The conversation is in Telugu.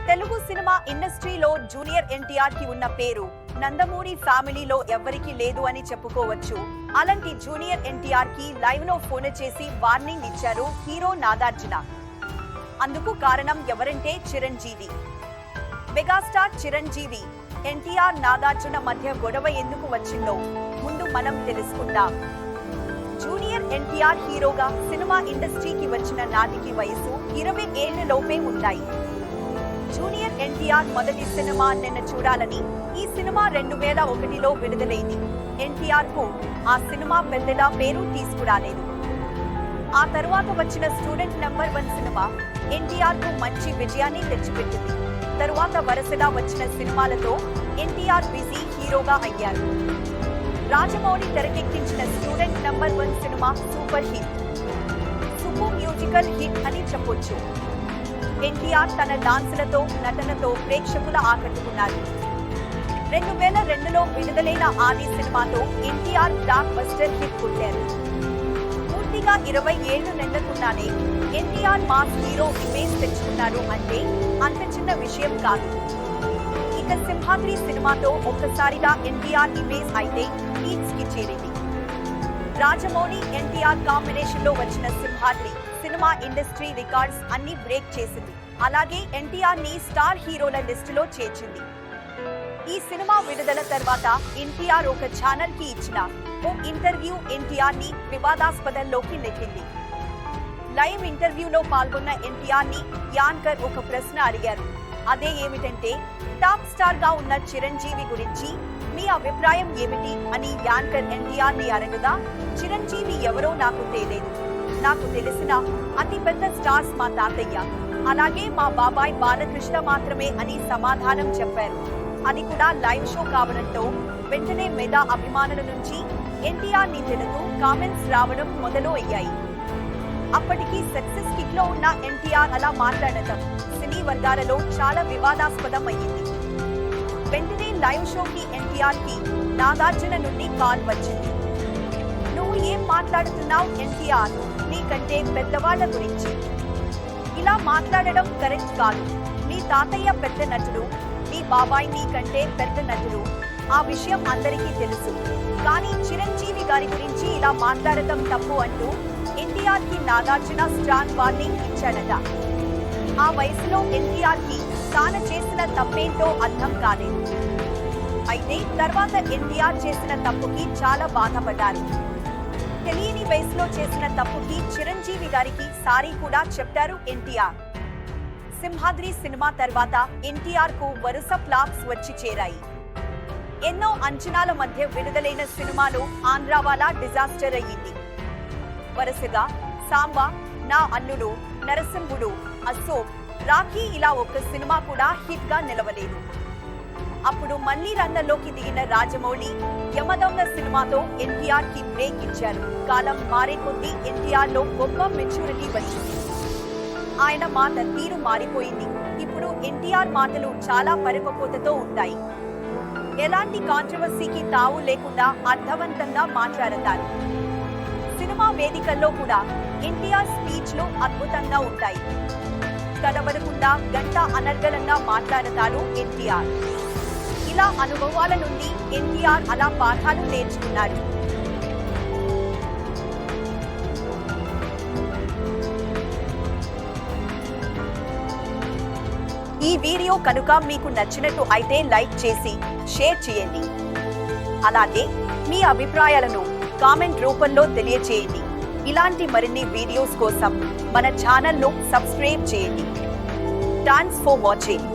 తెలుగు సినిమా ఇండస్ట్రీలో జూనియర్ ఎన్టీఆర్ కి ఉన్న పేరు నందమూరి ఫ్యామిలీలో ఎవ్వరికి లేదు అని చెప్పుకోవచ్చు. అలాంటి జూనియర్ ఎన్టీఆర్ కి లైవ్ లో ఫోన్ చేసి వార్నింగ్ ఇచ్చారు హీరో నాగార్జున. అందుకు కారణం ఎవరంటే చిరంజీవి. మెగాస్టార్ చిరంజీవి, ఎన్టీఆర్ నాగార్జున మధ్య గొడవ ఎందుకు వచ్చిందో ముందు మనం తెలుసుకుందాం. జూనియర్ ఎన్టీఆర్ హీరోగా సినిమా ఇండస్ట్రీకి వచ్చిన నాటికి వయసు 20 ఏళ్ల లోపే ఉన్నాయి. జూనియర్ ఎన్టీఆర్ మొదటి సినిమా నిన్న చూడాలని ఈ సినిమా 2001లో విడుదలైంది. ఎన్టీఆర్ కు ఆ సినిమా పెద్దగా పేరు తీసుకురాలేదు. ఆ తరువాత వచ్చిన స్టూడెంట్ నెంబర్ 1 సినిమా ఎన్టీఆర్ కు మంచి విజయాన్ని తెచ్చిపెట్టింది. తరువాత వరుసగా వచ్చిన సినిమాలతో ఎన్టీఆర్ బిజీ హీరోగా అయ్యారు. రాజమౌళి తెరకెక్కించిన student number 1 cinema super musical hit అని చెప్పొచ్చు. ఎన్టీఆర్ తన డాన్సులతో, నటనతో ప్రేక్షకుల ఆకట్టుకున్నారు. 2002లో విడుదలైన ఆది సినిమాతో ఎన్టీఆర్ బ్లాక్ బస్టర్ హిట్ కొట్టారు. పూర్తిగా 20 ఏళ్లు నిండుకున్నానే ఎన్టీఆర్ మాస్ హీరో ఇమేజ్ తెచ్చుకున్నారు అంటే అంత చిన్న విషయం కాదు. ఇక సింహాద్రి సినిమాతో ఒక్కసారిగా ఎన్టీఆర్ ఇమేజ్ అయితే పీక్స్ కి చేరింది. రాజమౌళి ఎన్టీఆర్ కాంబినేషన్ లో వచ్చిన సింహాద్రి సినిమా ఇండస్ట్రీ రికార్డ్స్ అన్ని బ్రేక్ చేసింది. అలాగే ఎన్టీఆర్ ని స్టార్ హీరోల లిస్టులో చేర్చింది. ఈ సినిమా విడుదల తర్వాత ఎన్టీఆర్ ఒక ఛానల్ కి ఇచ్చిన ఓ ఇంటర్వ్యూ ఎన్టీఆర్ ని వివాదాస్పదంలోకి నెట్టింది. లైవ్ ఇంటర్వ్యూలో పాల్గొన్న ఎన్టీఆర్ ని యాంకర్ ఒక ప్రశ్న అడిగారు. అదే ఏమిటంటే, టాప్ స్టార్ గా ఉన్న చిరంజీవి గురించి మీ అభిప్రాయం ఏమిటి అని యాంకర్ ఎన్టీఆర్ ని అడగగా, చిరంజీవి ఎవరో నాకు తెలియదు, నాకు తెలిసిన అతిపెద్ద స్టార్స్ మా తాతయ్య, అలాగే మా బాబాయ్ బాలకృష్ణ మాత్రమే అని సమాధానం చెప్పారు. అది కూడా లైవ్ షో కావడంతో వెంటనే మెగా అభిమానుల నుంచి ఎన్టీఆర్ ని తిడుతూ కామెంట్స్ రావడం మొదలు అయ్యాయి. అప్పటికి సక్సెస్ కిట్ లో ఉన్న ఎన్టీఆర్ అలా మాట్లాడటం సినీ వర్గాలలో చాలా వివాదాస్పదం అయ్యింది. వెంటనే లైవ్ షోకి ఎన్టీఆర్ కి నాగార్జున నుండి కాల్ వచ్చింది. నువ్వు ఏం మాట్లాడుతున్నావు ఎన్టీఆర్, నీకంటే పెద్దవాళ్ల గురించి ఇలా మాట్లాడడం కరెక్ట్ కాదు. నీ తాతయ్య పెద్ద నటుడు, నీ బాబాయ్ నీకంటే పెద్ద నటుడు, ఆ విషయం అందరికీ తెలుసు. కానీ చిరంజీవి గారి గురించి ఇలా మాట్లాడటం తప్పు అంటూ ఎన్టీఆర్ కి నాగార్జున స్ట్రాంగ్ వార్నింగ్ ఇచ్చాడట. ఆ వయసులో ఎన్టీఆర్ కి తాను చేసిన తప్పేంటో అర్థం కాలేదు. అయితే తర్వాత ఎన్టీఆర్ చేసిన తప్పుకి చాలా బాధపడ్డారు. తెలియని వయసులో చేసిన తప్పుకి చిరంజీవి గారికి సారీ కూడా చెప్పారు ఎన్టీఆర్. సింహాద్రి సినిమా తర్వాత ఎన్టీఆర్ కు వరుస ఫ్లాప్స్ వచ్చి చేరాయి. ఎన్నో అంచనాల మధ్య విడుదలైన సినిమాలు ఆంధ్రావాలా డిజాస్టర్ అయ్యింది. వరుసగా సాంబా, నా అల్లుడు, నరసింహుడు, అశోక్, రాఖీ ఇలా ఒక్క సినిమా కూడా హిట్ గా నిలవలేదు. అప్పుడు మళ్లీ రంగంలోకి దిగిన రాజమౌళి యమదొంగ సినిమాతో ఎన్టీఆర్ కి బ్రేక్ ఇచ్చారు. కాలం మారే కొద్దీ ఎన్టీఆర్ లో గొప్ప మెచ్యూరిటీ వచ్చింది. ఆయన మాట తీరు మారిపోయింది. ఇప్పుడు ఎన్టీఆర్ మాటలు చాలా పరిపక్వతతో ఉంటాయి. ఎలాంటి కాంట్రవర్సీకి తావు లేకుండా అర్థవంతంగా మాట్లాడతారు. సినిమా వేదికల్లో కూడా ఎన్టీఆర్ స్పీచ్లు అద్భుతంగా ఉంటాయి. కనబడకుండా గంట అనర్గళంగా మాట్లాడతారు ఎన్టీఆర్. ఇలా అనుభవాల నుండి ఎన్టీఆర్ అలా పాఠాలు నేర్చుకున్నారు. ఈ వీడియో కనుక మీకు నచ్చినట్టు అయితే లైక్ చేసి షేర్ చేయండి. అలాగే మీ అభిప్రాయాలను కామెంట్ రూపంలో తెలియచేయండి. ఇలాంటి మరిన్ని వీడియోస్ కోసం మన ఛానల్ను సబ్స్క్రైబ్ చేయండి. Thanks for watching.